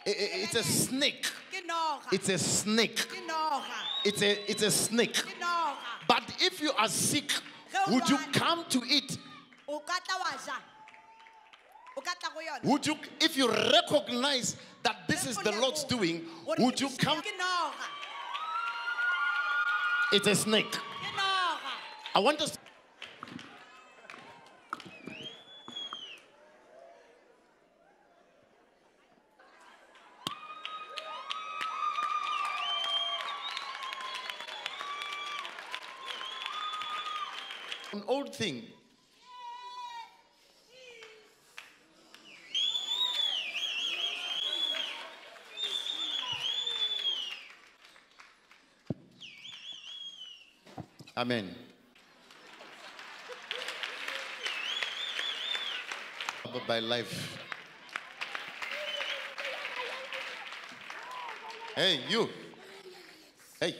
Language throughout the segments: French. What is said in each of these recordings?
It's a snake. It's a snake. It's a snake. But if you are sick, would you come to it? Would you, if you recognize that this is the Lord's doing, would you come? It's a snake. I want us. An old thing. Amen. By life. Hey, you. Hey.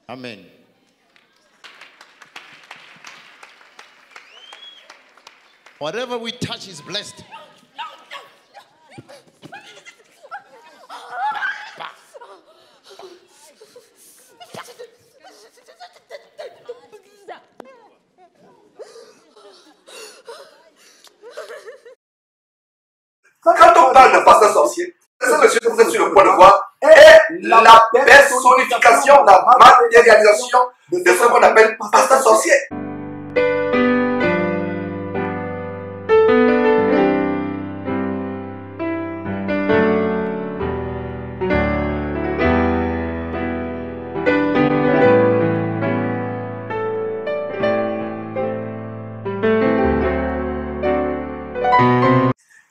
Amen. Whatever we touch is blessed. Quand on parle de pasteur sorcier, ce monsieur que vous êtes sur le point de voir est la personnification, la matérialisation de ce qu'on appelle pasteur sorcier.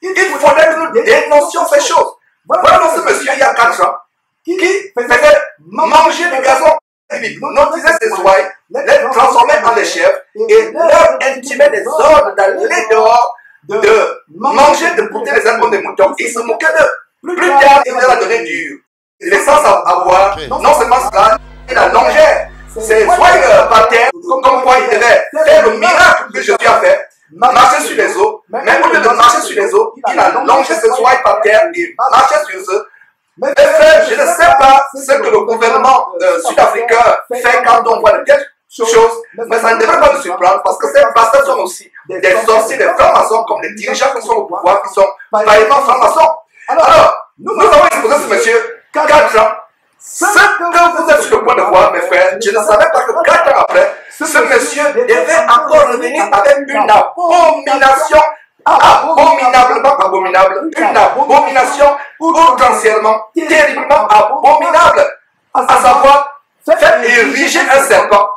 Il faudrait que nous dénoncions ces choses. Voilà ce monsieur il y a 4 ans qui faisait manger du gazon. Notisait ses ouailles, les transformait en des chèvres et leur intimait des ordres d'aller dehors, de manger, de porter les ailes comme des moutons. Il se moquait d'eux. Plus tard, il leur a donné du l'essence à boire. Non seulement cela, il allongeait ses ouailles par terre, comme quoi il devait faire le miracle que Jésus a fait. Marcher sur les eaux, mais au lieu de marcher sur les eaux, il a longé ses ouailles par terre et marchait sur eux. Mais frère, je ne sais pas ce que le gouvernement sud-africain fait quand on voit de telles choses, mais ça ne devrait pas nous surprendre parce que ces pasteurs sont aussi des sorciers, des francs-maçons, comme des dirigeants qui sont au pouvoir, qui sont pareillement francs-maçons. Alors, nous avons exposé ce monsieur 4 ans. Ce que vous êtes sur le point de voir, mes frères, je ne savais pas que 4 ans après, ce monsieur devait encore revenir avec une abomination, abominablement abominable, une abomination potentiellement, terriblement abominable, à savoir faire ériger un serpent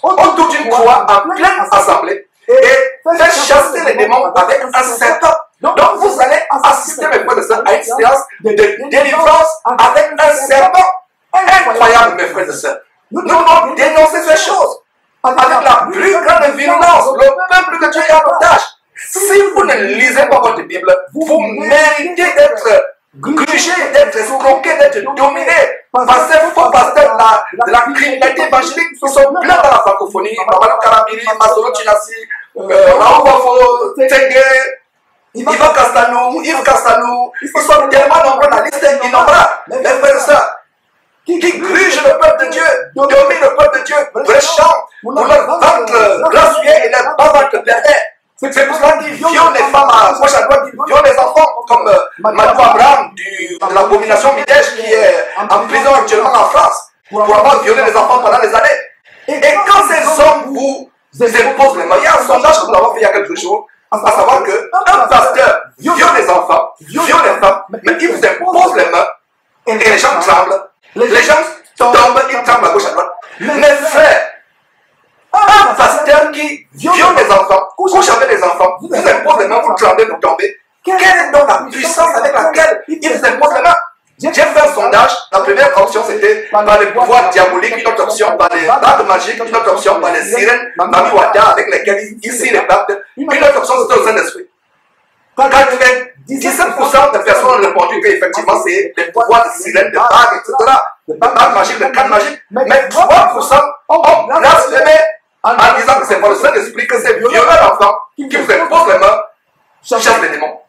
autour d'une croix en pleine assemblée et faire chasser les démons avec un serpent. Donc vous allez assister, mes frères et sœurs, à une séance de délivrance avec un serpent. Incroyable, mes frères et sœurs. Nous devons dénoncer ces choses avec la plus grande virulence. Le peuple de Dieu est en otage. Si vous ne lisez pas votre Bible, vous méritez d'être grugé, d'être escroqué, d'être dominé par ces faux pasteurs de la criminalité évangélique qui sont pleins dans la francophonie. Mamadou Karabiri, Masolo Chinasi, Raoul Bafo, Tengue, Yves Castalou, ils sont tellement nombreux, la liste est innombrable. Les frères et sœurs, qui grugent le peuple de Dieu, dominent le peuple de Dieu, bréchant pour leur ventre grassouillet et leur bas ventre pervers. C'est pour cela qu'ils violent les femmes à gauche à droite, ils violent les enfants, comme Madou Abraham de l'abomination Midèche qui est en prison actuellement en France pour avoir violé les enfants pendant des années. Et quand ces hommes vous imposent les mains, il y a un sondage que nous avons fait il y a quelques jours, à savoir qu'un pasteur viole les enfants, viole les femmes, mais il vous impose les mains et les gens tremblent. Les gens tombent, ils tremblent à gauche à droite. Mais frère, un pasteur qui viole les enfants, couche avec les enfants, vous impose les mains, vous tremblez, vous tombez. Quelle est donc la puissance avec laquelle il vous impose les mains? J'ai fait un sondage. La première option c'était par les pouvoirs diaboliques, une autre option par les bagues magiques, une autre option par les sirènes, Mami Wata avec lesquelles ici les papes, une autre option c'était au Saint-Esprit. 17% de personnes ont répondu qu'effectivement c'est les pouvoirs de sirènes, de bagues, etc. De bagues magiques, de cannes magiques. Mais 3% ont blasphémé en disant que c'est par le Saint-Esprit que ces violents enfants qui vous imposent les mains chassent les démons.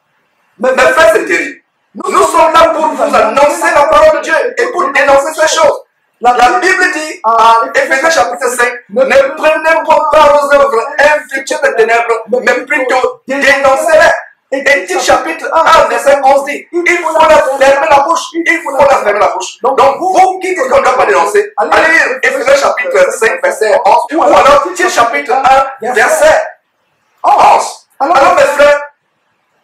Mais frère, c'est terrible. Nous sommes là pour vous annoncer la parole de Dieu et pour dénoncer ces choses. La Bible dit à Éphésiens chapitre 5, ne prenez pas aux œuvres infructueuses des ténèbres, mais plutôt dénoncez-les. Et Tite chapitre 1, verset 11 dit, il faut la fermer la bouche, il faut la fermer la bouche. Donc vous qui ne doit pas dénoncer, allez lire Éphésiens chapitre 5, verset 11, ou alors Tite chapitre 1, verset 11. Alors mes frères,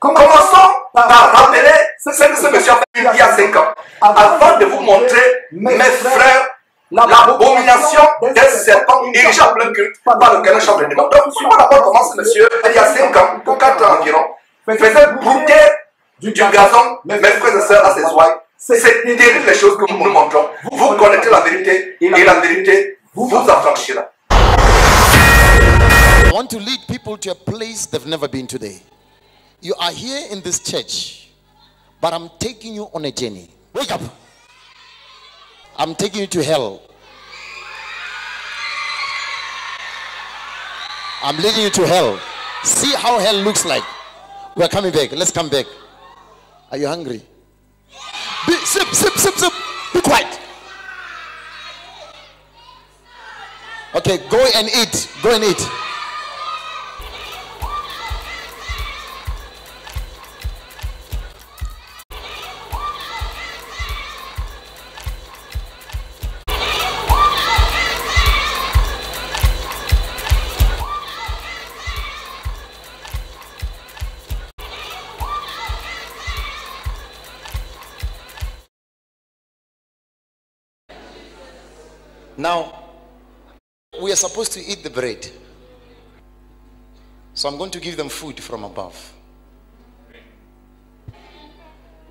commençons par rappeler ce que ce monsieur a fait il y a 5 ans, avant de vous montrer, mes frères, l'abomination d'un serpent érigé en plein culte par lequel on chante les démons. Donc, suivons d'abord comment ce monsieur, il y a 5 ans, pour 4 ans environ, faisait brouter du gazon, mes frères et sœurs, à ses ouailles. C'est terrible les choses que nous nous montrons. Vous connaissez la vérité, et la vérité vous affranchira. I want to lead people to a place they've never been today. You are here in this church, but I'm taking you on a journey. Wake up. I'm taking you to hell. I'm leading you to hell. See how hell looks like. We're coming back. Let's come back. Are you hungry? Sip, sip, sip, sip. Be quiet. Okay, go and eat. Go and eat. Now, we are supposed to eat the bread. So I'm going to give them food from above.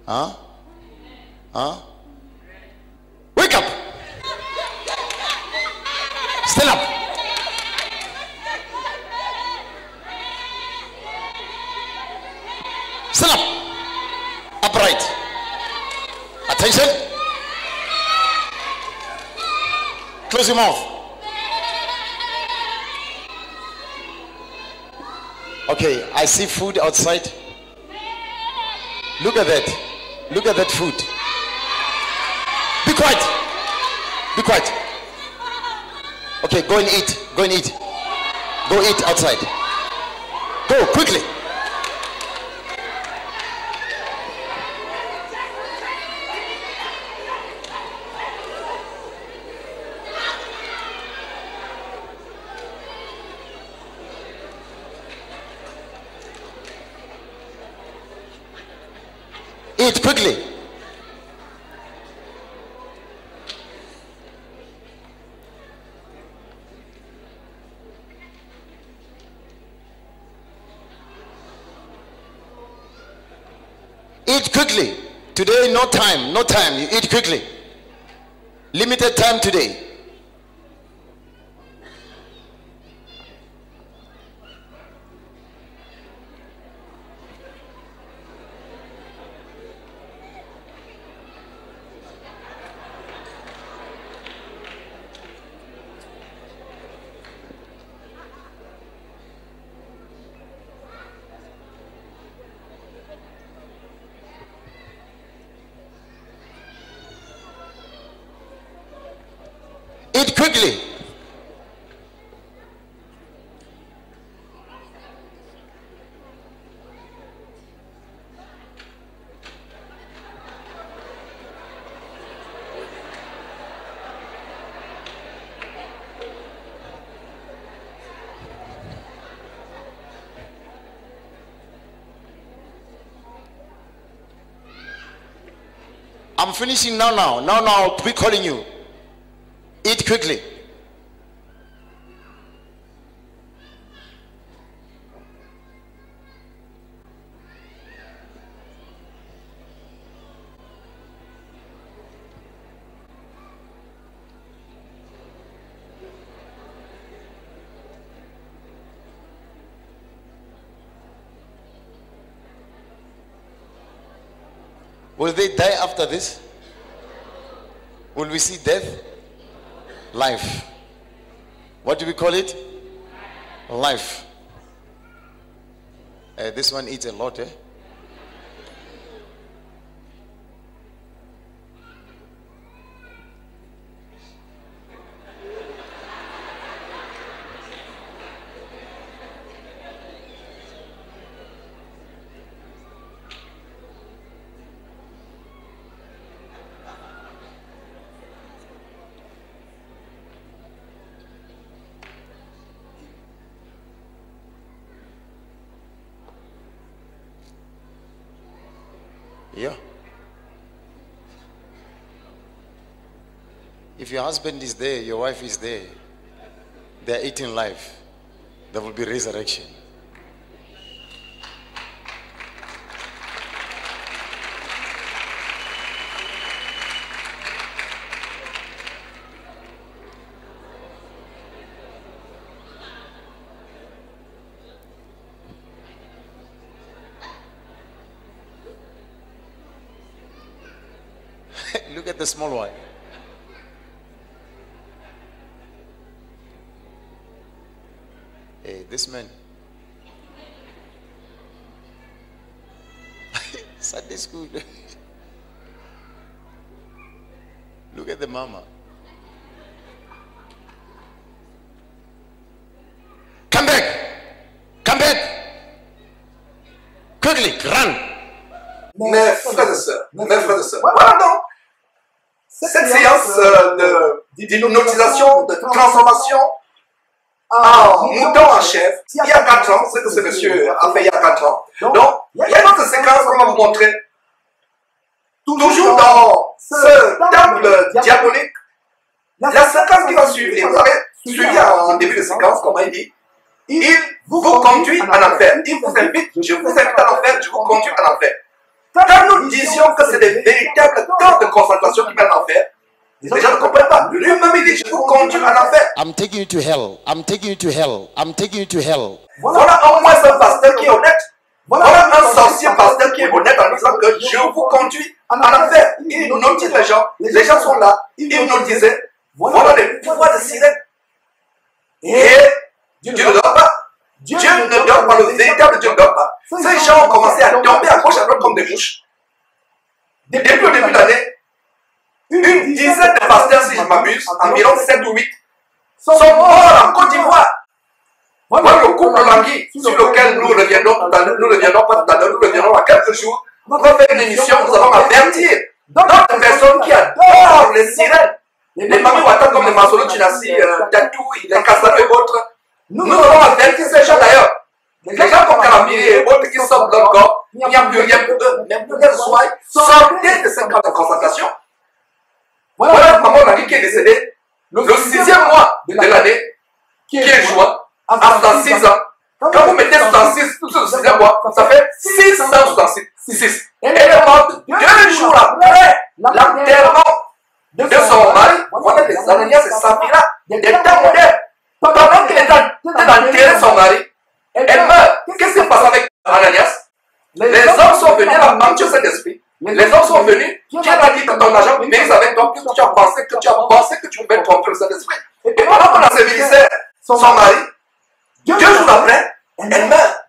Huh? Huh? Wake up! Stand up! Stand up! Upright. Attention. Close your mouth. Okay, I see food outside. Look at that. Look at that food. Be quiet. Be quiet. Okay, go and eat. Go and eat. Go eat outside. Go quickly. Eat quickly. Eat quickly. Today, no time. No time. You eat quickly. Limited time today. Eat quickly. I'm finishing now. Now I'll be calling you. Eat quickly. Will they die after this? Will we see death? Life. What do we call it? Life. This one eats a lot, eh? Yeah. If your husband is there, your wife is there, they're eating life, there will be resurrection. Look at the small one. Hey, this man. Sunday school. Look at the mama. Come back. Come back. Quickly, run. Mes frères et sœurs, voilà donc cette séance d'hypnotisation, de transformation en mouton en chef, il y a 4 ans, ce que ce monsieur a fait il y a 4 ans. Donc, il y a une autre séquence qu'on va vous montrer. Toujours dans ce temple diabolique, la séquence qui va suivre, et vous avez suivi en début de séquence, comme il dit, il vous conduit en enfer. Il vous invite, je vous invite en enfer, je vous conduis en enfer. Quand nous disions que c'est des véritables temps de concentration qui mènent en enfer, les gens ne comprennent pas. Lui-même il dit, je vous conduis en enfer. I'm taking you to hell. I'm taking you to hell. I'm taking you to hell. Voilà au moins un pasteur qui est honnête. Voilà un sorcier pasteur qui est honnête en disant que je vous conduis en enfer. Il hypnotise les gens. Les gens sont là. Il hypnotisait. Voilà les pouvoirs de sirène. Et Dieu ne dort pas. Dieu ne dort pas. Le véritable Dieu ne dort pas. Ces gens ont commencé à tomber à gauche à droite comme des mouches. Depuis le début de l'année, une dizaine de pasteurs, si je m'abuse, environ 7 ou 8, sont morts en Côte d'Ivoire. Voilà le couple Langui, sur lequel nous reviendrons tout à l'heure, nous reviendrons pas tout à l'heure, nous reviendrons dans quelques jours. On va faire une émission, nous allons avertir d'autres personnes qui adorent les sirènes. Les mamies Ouattara comme les Masolo Tunasi, Datou, les Kassano et autres. Nous allons avertir ces gens d'ailleurs. Les gens comme Karambiri et autres qui sortent de leur corps, il n'y a plus rien pour eux, même pour leur soin, sortez de cette camp de concentration. Voilà maman Langui qui est décédée le 6e mois de l'année, qui est juin, à 66 ans. Quand vous mettez 66 sur le 6e mois, ça fait 666. Elle est morte 2 jours après l'enterrement de son mari. Voilà les Ananias et Saphira, des temps modernes. Pendant qu'il est en train d'enterrer son mari, elle meurt. Qu'est-ce qui se passe avec Ananias? Les hommes sont venus à mentir cet esprit. Les hommes sont venus. Dieu a dit que ton argent mérite avec toi, puisque tu as pensé que tu pouvais tromper le Saint-Esprit. Et pendant qu'on a sévilisé son mari, 2 jours après, elle meurt.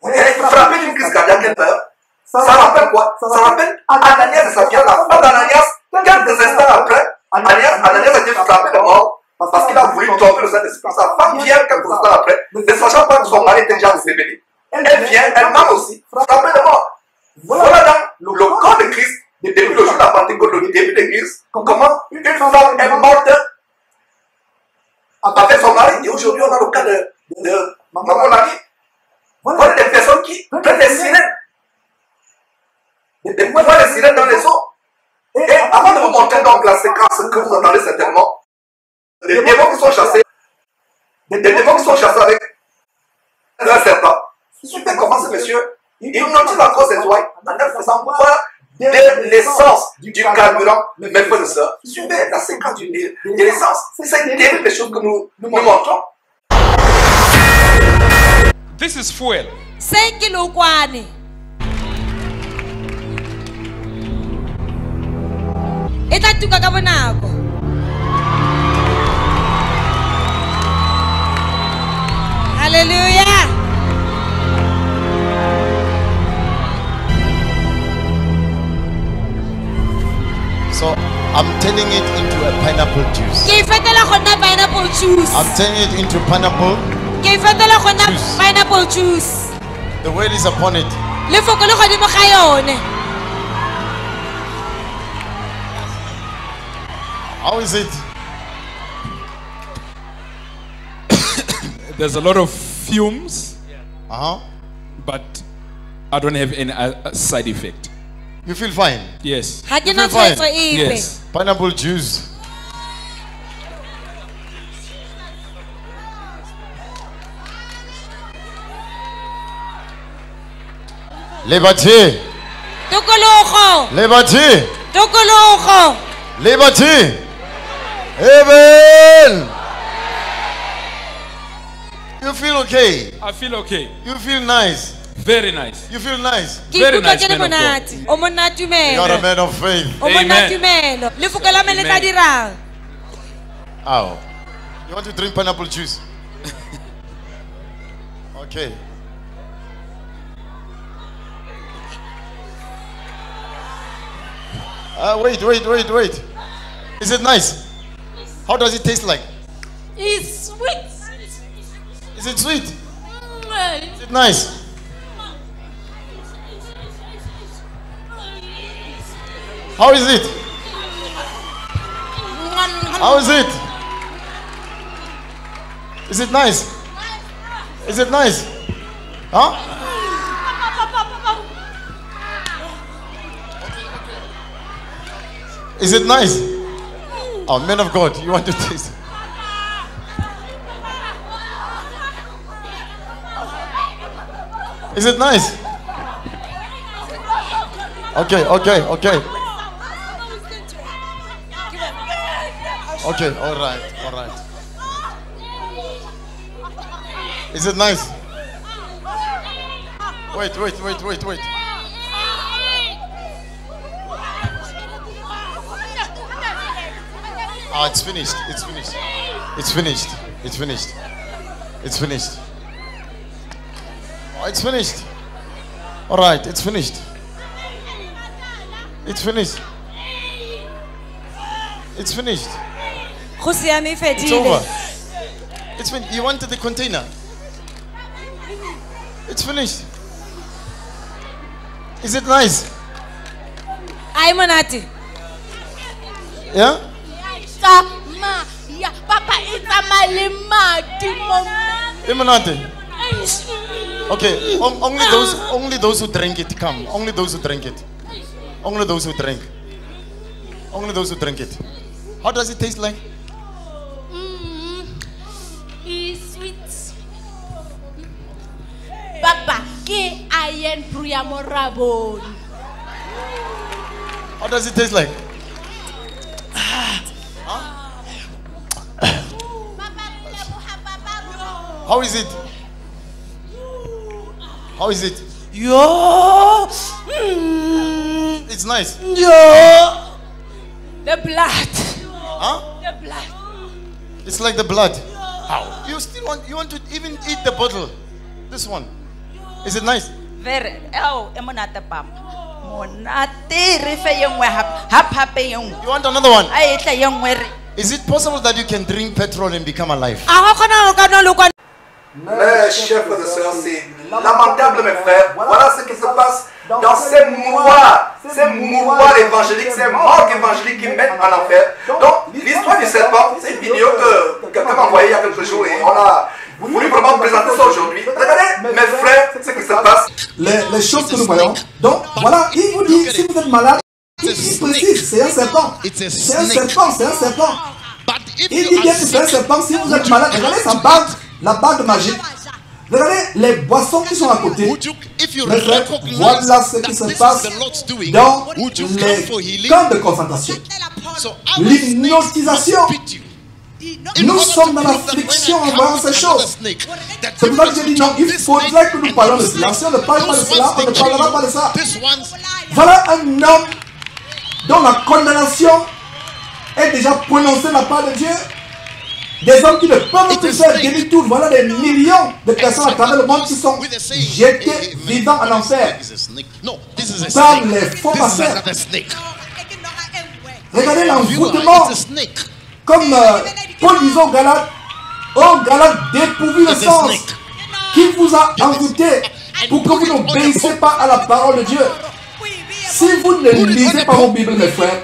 Elle est frappée d'une crise cardiaque, elle meurt. Ça rappelle quoi? Ça rappelle Ananias et Saphira, la femme d'Ananias. Quelques instants après, Ananias a été frappé de mort parce qu'il a voulu tromper le Saint-Esprit. Sa femme vient quelques instants après, ne sachant pas que son mari était déjà décédé. Elle vient, elle meurt aussi, frappée de mort. Voilà dans le corps de Christ, depuis le jour de la Pentecôte, le début de l'Église, comment une femme est morte avec son mari. Et aujourd'hui, on a le cas de maman Langui. Voilà des personnes qui prennent des sirènes. Des pouvoirs de sirènes dans les eaux. Et avant de vous montrer donc la séquence que vous entendez certainement, des démons qui sont chassés, avec un serpent. Suivez comment ce monsieur hypnotise encore ses oreilles en leur faisant voir de l'essence du carburant. Mes frères et sœurs, suivez la séquence de l'essence. C'est terrible les choses que nous montrons. This is fuel. Hallelujah. So I'm turning it into a pineapple juice. Ke fetola go nna pineapple juice. I'm turning it into pineapple. Ke fetola go nna Juice. pineapple juice. The word is upon it. Lefoko le godimo ga yone. How is it? There's a lot of fumes, But I don't have any side effect. you feel fine. Yes. Ga ke You na feel fine? tshwaetso epe. Yes. Pineapple juice. Liberty. Tokologo. Liberty. Tokologo. Liberty. Heaven. You feel okay. I feel okay. You feel nice. Very nice. You feel nice. Ke Very ikutlwa nice ke le man of God. monate. O monna You are a tumelo. man of faith. O monna Amen. tumelo. Lefoko la me le tla Amen. dirang. Ow. You want to drink pineapple juice? Okay. Wait. Is it nice? How does it taste like? It's sweet. Is it sweet? Is it nice? How is it? How is it? Is it nice? Is it nice? Huh? Is it nice? Oh, man of God, you want to taste it? Is it nice? Okay. Okay, all right. Is it nice? Wait. Oh, it's finished. Oh, it's finished. All right, it's finished. It's finished. Go siame It's over. fedile. It's finished. You wanted the container. It's finished. Is it nice? Ai monate. Yeah? Papa, it's a malimati, Imanate. Okay, only those who drink it come. Only those who drink it. Only those who drink it. How does it taste like? It's sweet. Papa, ke ayen pruya morabon. How does it taste like? How is it? Yo. It's nice. Yo. The blood. Huh? The blood. It's like the blood. How? You want to even eat the bottle? This one. Is it nice? Very. Oh, emonate papa. Monate re fe yengwe hap yengwe. You want another one? Ai tla yengwe re. Is it possible that you can drink petrol and become alive? A go kgona go ka no le kwa. Mes chers frères et sœurs, c'est lamentable mes frères. Voilà ce qui se passe dans ces mouroirs évangéliques, ces morgues évangéliques qui mettent en enfer. Donc l'histoire du serpent, c'est une vidéo que quelqu'un m'a envoyée il y a quelques jours et on a voulu vraiment présenter ça aujourd'hui. Regardez mes frères ce qui se passe. Les choses que nous voyons. Donc voilà, il vous dit si vous êtes malade, il précise, c'est un serpent. C'est un serpent. Il dit bien que c'est un serpent. Si vous êtes malade, regardez sa bague, la bague magique. Regardez les boissons qui sont à côté. Mes frères, voilà ce qui se passe dans les camps de concentration. L'hypnotisation. Nous sommes dans la friction en voyant ces choses. C'est pour ça que j'ai dit non, il faudrait que nous parlions de cela. Si on ne parle pas de cela, on ne parlera pas de ça. Voilà un homme dont la condamnation est déjà prononcée de la part de Dieu. Des hommes qui ne peuvent plus faire demi-tour. Voilà des millions de personnes à travers le monde qui sont jetées vivants en enfer par les faux pasteurs. Regardez l'envoûtement. Comme Paul disait aux Galates, dépourvu de sens, qui vous a envoûté pour que vous n'obéissiez pas à la parole de Dieu. Si vous ne lisez pas vos Bibles, mes frères,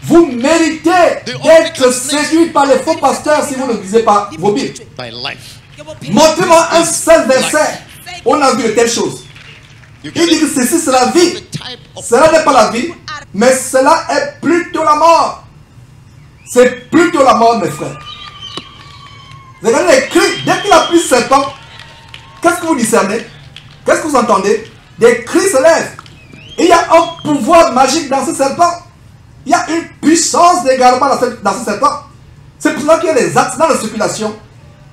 vous méritez d'être séduits par les faux pasteurs si vous ne lisez pas vos Bibles. Montrez-moi un seul verset. On a vu de telles choses. Il dit que ceci c'est la vie. Cela n'est pas la vie, mais cela est plutôt la mort. C'est plutôt la mort, mes frères. Regardez les cris. Dès qu'il a pris serpent, qu'est-ce que vous discernez? Qu'est-ce que vous entendez? Des cris se lèvent. Et il y a un pouvoir magique dans ce serpent. Il y a une puissance d'égarement dans ce serpent. C'est pour ça qu'il y a des accidents de circulation.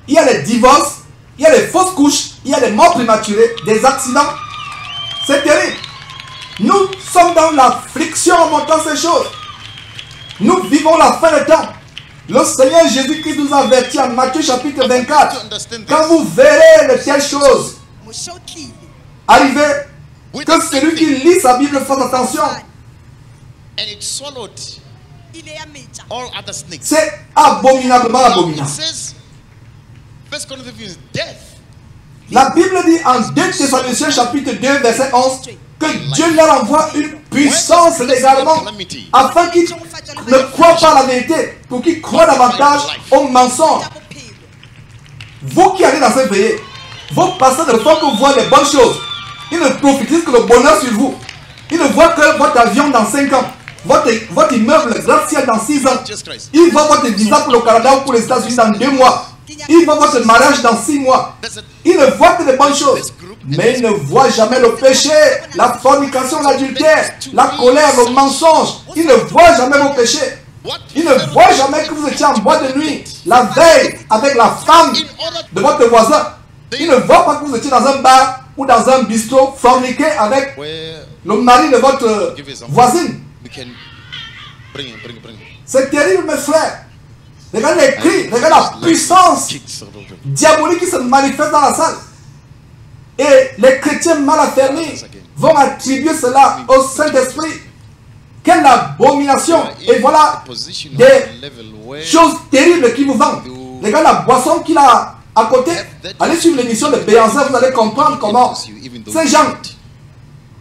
Il y a les divorces. Il y a les fausses couches. Il y a les morts prématurées. Des accidents. C'est terrible. Nous sommes dans l'affliction en montant ces choses. Nous vivons la fin des temps. Le Seigneur Jésus-Christ nous avertit en Matthieu chapitre 24. Quand vous verrez de telles choses arriver, que celui qui lit sa Bible fasse attention. C'est abominablement abominable. La Bible dit en 2 Thessaloniciens chapitre 2 verset 11 que Dieu leur envoie une puissance d'égarement afin qu'ils ne croient pas à la vérité, pour qu'ils croient davantage au mensonge. Vous qui allez dans cette veillée, vos pasteurs ne font que voir les bonnes choses. Ils ne profitent que le bonheur sur vous. Ils ne voient que votre avion dans 5 ans, votre immeuble gratte-ciel dans 6 ans. Ils voient votre visa pour le Canada ou pour les États-Unis dans 2 mois. Ils voient votre mariage dans 6 mois. Ils ne voient que les bonnes choses. Mais ils ne voient jamais le péché, la fornication, l'adultère, la colère, le mensonge. Ils ne voient jamais vos péchés. Ils ne voient jamais que vous étiez en boîte de nuit, la veille, avec la femme de votre voisin. Ils ne voient pas que vous étiez dans un bar ou dans un bistrot forniqué avec le mari de votre voisine. C'est terrible, mes frères. Regardez les cris, regardez la puissance diabolique qui se manifeste dans la salle. Et les chrétiens mal affermis vont attribuer cela au Saint-Esprit. Quelle abomination! Et voilà des choses terribles qui vous vendent. Regardez la boisson qu'il a à côté. Allez suivre l'émission de Béanzin, vous allez comprendre comment ces gens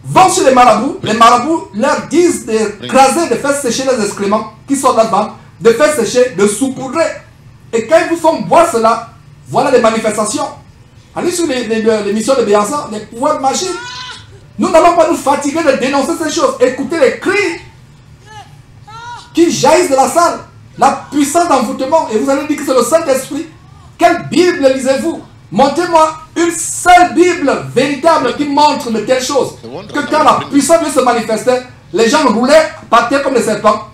vont sur les marabouts leur disent d'écraser, de faire sécher les excréments qui sont là-dedans, de faire sécher, de saupoudrer. Et quand ils vous font boire cela, voilà les manifestations. Allez sur l'émission de Béanzin, les pouvoirs magiques. Nous n'allons pas nous fatiguer de dénoncer ces choses. Écoutez les cris qui jaillissent de la salle, la puissance d'envoûtement. Et vous allez dire que c'est le Saint-Esprit. Quelle Bible lisez-vous? Montrez-moi une seule Bible véritable qui montre de telles choses. Que quand la puissance vient se manifester, les gens roulaient par terre comme des serpents.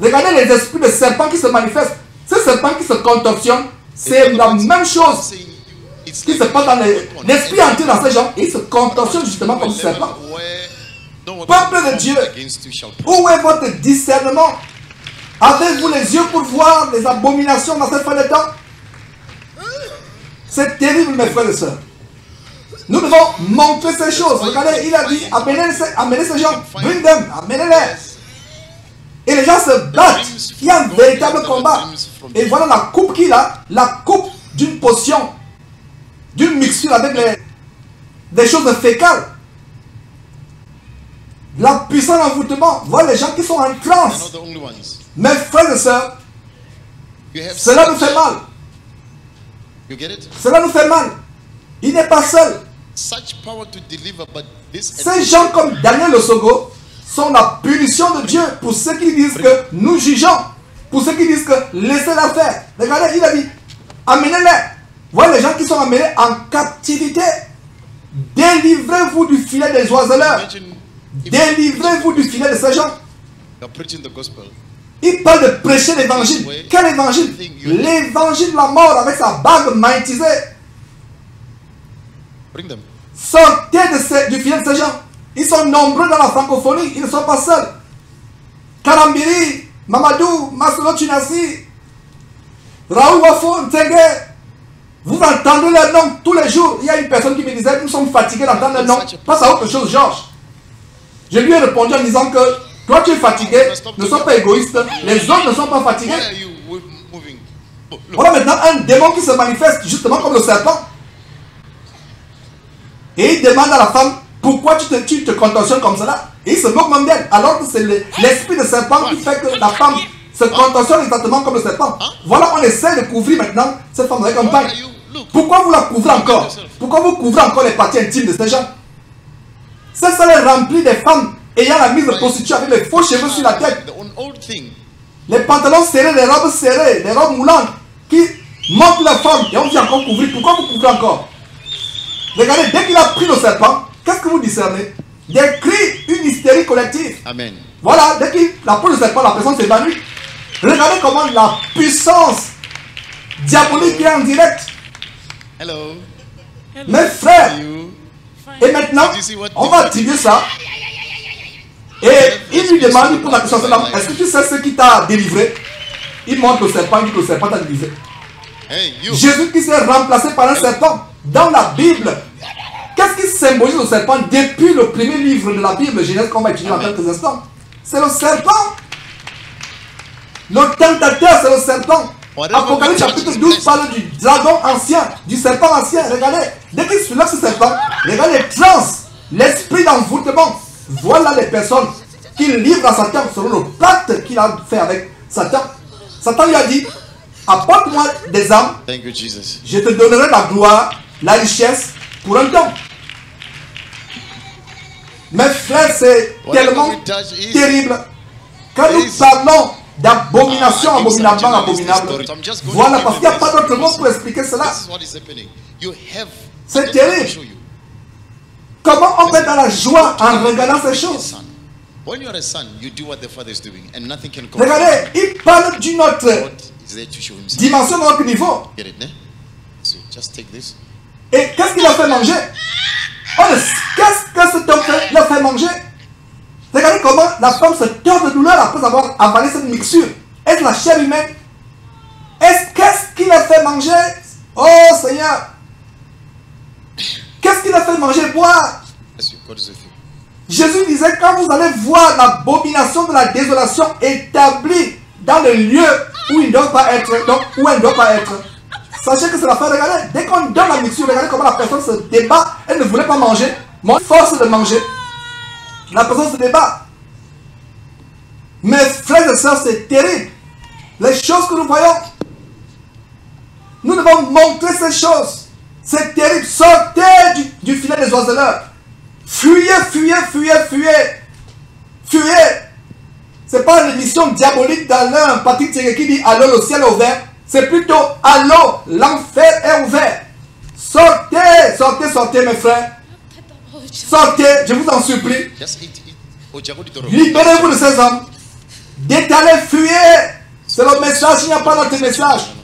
Regardez les esprits de serpents qui se manifestent. Ces serpents qui se contorsionnent, c'est la même chose qui se passe dans l'esprit entier dans ces gens. Ils se contorsionnent justement comme des serpents. Peuple de Dieu, où est votre discernement? Avez-vous les yeux pour voir les abominations dans cette fin de temps? C'est terrible, mes frères et sœurs. Nous devons montrer ces choses. Regardez, il a dit, amenez ces gens, bring them, amenez-les. Et les gens se battent. Il y a un véritable combat. Et voilà la coupe qu'il a, la coupe d'une potion, d'une mixture avec des choses fécales. La puissance d'envoûtement. Voilà les gens qui sont en transe. Mes frères et sœurs, cela nous fait mal. Cela nous fait mal. Il n'est pas seul. Ces gens comme Daniel Osogo sont la punition de Dieu pour ceux qui disent que nous jugeons, pour ceux qui disent que laissez-la faire. Regardez, il a dit, amenez-les. Voilà les gens qui sont amenés en captivité. Délivrez-vous du filet des oiseleurs. Délivrez-vous du filet de ces gens. Il parle de prêcher l'évangile. Quel évangile? L'évangile de la mort avec sa bague magnétisée. Sortez du filet de ces gens. Ils sont nombreux dans la francophonie. Ils ne sont pas seuls. Karambiri, Mamadou, Masolo Tunasi, Raoul Wafo, Ntsenge. Vous entendez leur nom tous les jours. Il y a une personne qui me disait, nous sommes fatigués d'entendre leur nom. Passe à autre chose, Georges. Je lui ai répondu en disant que toi tu es fatigué, ne sois pas égoïste. Les autres ne sont pas fatigués. Voilà maintenant un démon qui se manifeste justement comme le serpent. Et il demande à la femme, pourquoi tu te contentionnes comme cela? Et il se moque même d'elle, alors que c'est l'esprit de serpent qui fait que la femme se contentionne exactement comme le serpent. Voilà, on essaie de couvrir maintenant cette femme avec un pain. Pourquoi vous la couvrez encore? Pourquoi vous couvrez encore les parties intimes de ces gens? C'est ça les rempli des femmes ayant la mise de prostituée avec les faux cheveux sur la tête. Les pantalons serrés, les robes serrées, les robes moulantes qui montrent la femme et on vient encore couvrir. Pourquoi vous couvrez encore? Regardez, dès qu'il a pris le serpent, qu'est-ce que vous discernez? Des cris, une hystérie collective. Amen. Voilà, dès qu'il a pris le serpent, la personne s'évanouit. Regardez comment la puissance diabolique est en direct. Hello. Mes frères, et maintenant, on va activer ça. Et il lui demande, il pose la question, est-ce que tu sais ce qui t'a délivré? Il montre le serpent, il dit que le serpent t'a délivré. Jésus qui s'est remplacé par un serpent dans la Bible. Qu'est-ce qui symbolise le serpent depuis le premier livre de la Bible, Genèse, qu'on va étudier dans quelques instants? C'est le serpent. Le tentateur, c'est le serpent. Apocalypse chapitre 12 parle du dragon ancien, du serpent ancien. Regardez, dès qu'il soulève ce serpent, regardez les trans, l'esprit d'envoûtement. Voilà les personnes qu'il livre à Satan selon le pacte qu'il a fait avec Satan. Satan lui a dit, apporte-moi des âmes, je te donnerai la gloire, la richesse pour un temps. Mes frères, c'est tellement terrible. Quand nous parlons d'abomination, abominablement abominable, voilà, parce qu'il n'y a pas d'autre mot pour expliquer cela. C'est terrible. Comment on peut être dans la joie en regardant ces choses? Regardez, il parle d'une autre dimension, d'un autre niveau. Et qu'est-ce qu'il a fait manger? Qu'est-ce que cet homme l'a fait manger? Regardez comment la femme se tord de douleur après avoir avalé cette mixture. Est-ce la chair humaine? Qu'est-ce qu'il a fait manger? Oh Seigneur! Qu'est-ce qu'il a fait manger, boire? Jésus disait, quand vous allez voir l'abomination de la désolation établie dans le lieu où il ne doit pas être, donc où elle ne doit pas être, sachez que c'est la fin. Regardez, dès qu'on donne la mixture, regardez comment la personne se débat. Elle ne voulait pas manger, mais on force de manger. La personne se débat. Mes frères et sœurs, c'est terrible. Les choses que nous voyons, nous devons montrer ces choses. C'est terrible. Sortez du filet des oiseleurs. Fuyez, fuyez, fuyez, fuyez. Fuyez. Ce n'est pas une mission diabolique d'Alain Patrick Thierry qui dit allô, le ciel est ouvert. C'est plutôt allô, l'enfer est ouvert. Sortez, sortez, sortez, mes frères. Sortez, je vous en supplie. Libérez-vous de ces hommes. Détalez, fuyez. C'est le message, il n'y a pas d'autre message.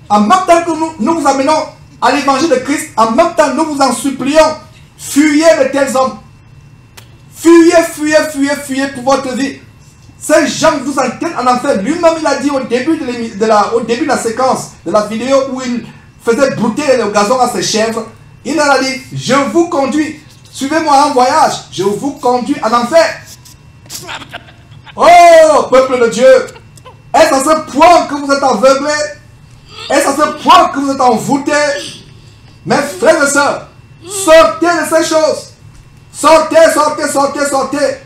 En même temps que nous vous amenons à l'évangile de Christ, en même temps nous vous en supplions. Fuyez de tels hommes. Fuyez, fuyez, fuyez, fuyez pour votre vie. Ces gens vous entraînent en enfer. Lui-même, il a dit au début de la séquence, de la vidéo où il faisait brouter le gazon à ses chèvres, il leur a dit, je vous conduis, suivez-moi en voyage, je vous conduis en enfer. Oh, peuple de Dieu, est-ce à ce point que vous êtes aveuglés? Est-ce à ce point que vous êtes envoûtés? Mes frères et sœurs, sortez de ces choses. Sortez, sortez, sortez, sortez.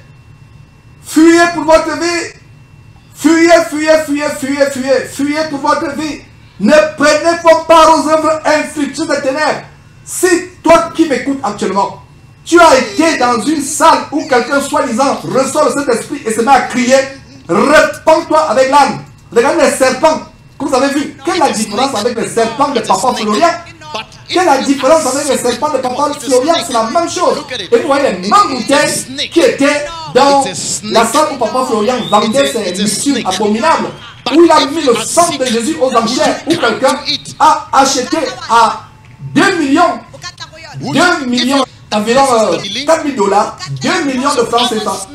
Fuyez pour votre vie. Fuyez, fuyez, fuyez, fuyez, fuyez. Fuyez pour votre vie. Ne prenez pas part aux œuvres infructueuses des ténèbres. Si toi qui m'écoutes actuellement, tu as été dans une salle où quelqu'un soi-disant ressort de cet esprit et se met à crier, répands-toi avec l'âne. Regardez les serpents que vous avez vus. Quelle est la différence avec les serpents de Papa Florian? Quelle est la différence avec les serpents de Papa Florian? C'est la même chose. Et vous voyez les mêmes bouteilles qui étaient dans la salle où Papa Florian vendait ses mixtures abominables, où il a mis le sang de Jésus aux enchères, où quelqu'un a acheté à 2 millions environ 4 000 $, 2 millions de francs CFA,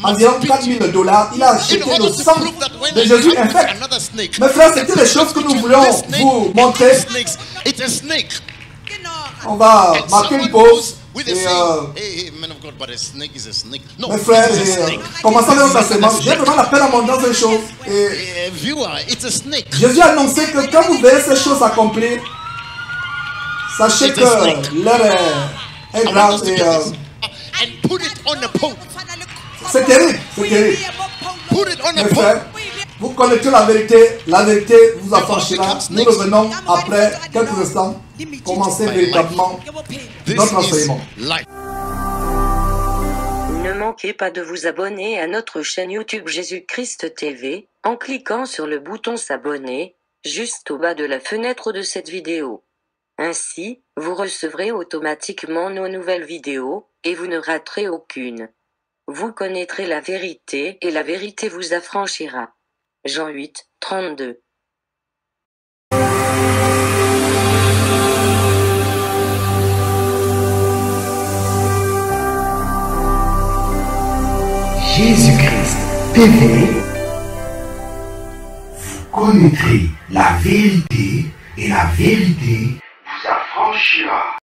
environ 4 000 $. Il a acheté le sang de Jésus infect. Mes frères, c'était les choses que nous voulions vous montrer. On va marquer une pause. Et, mes frères, commençons notre enseignement. J'ai vraiment la peine à mon dans ces choses. Et Jésus a annoncé que quand vous verrez ces choses accomplir, sachez que l'heure est grave. C'est terrible, c'est terrible. Mes frères, vous connaissez la vérité vous affranchira. Nous revenons après quelques instants, commencer véritablement notre enseignement. Ne manquez pas de vous abonner à notre chaîne YouTube Jésus-Christ TV, en cliquant sur le bouton s'abonner, juste au bas de la fenêtre de cette vidéo. Ainsi, vous recevrez automatiquement nos nouvelles vidéos, et vous ne raterez aucune. Vous connaîtrez la vérité, et la vérité vous affranchira. Jean 8, 32. Jésus-Christ TV, vous connaîtrez la vérité et la vérité vous affranchira.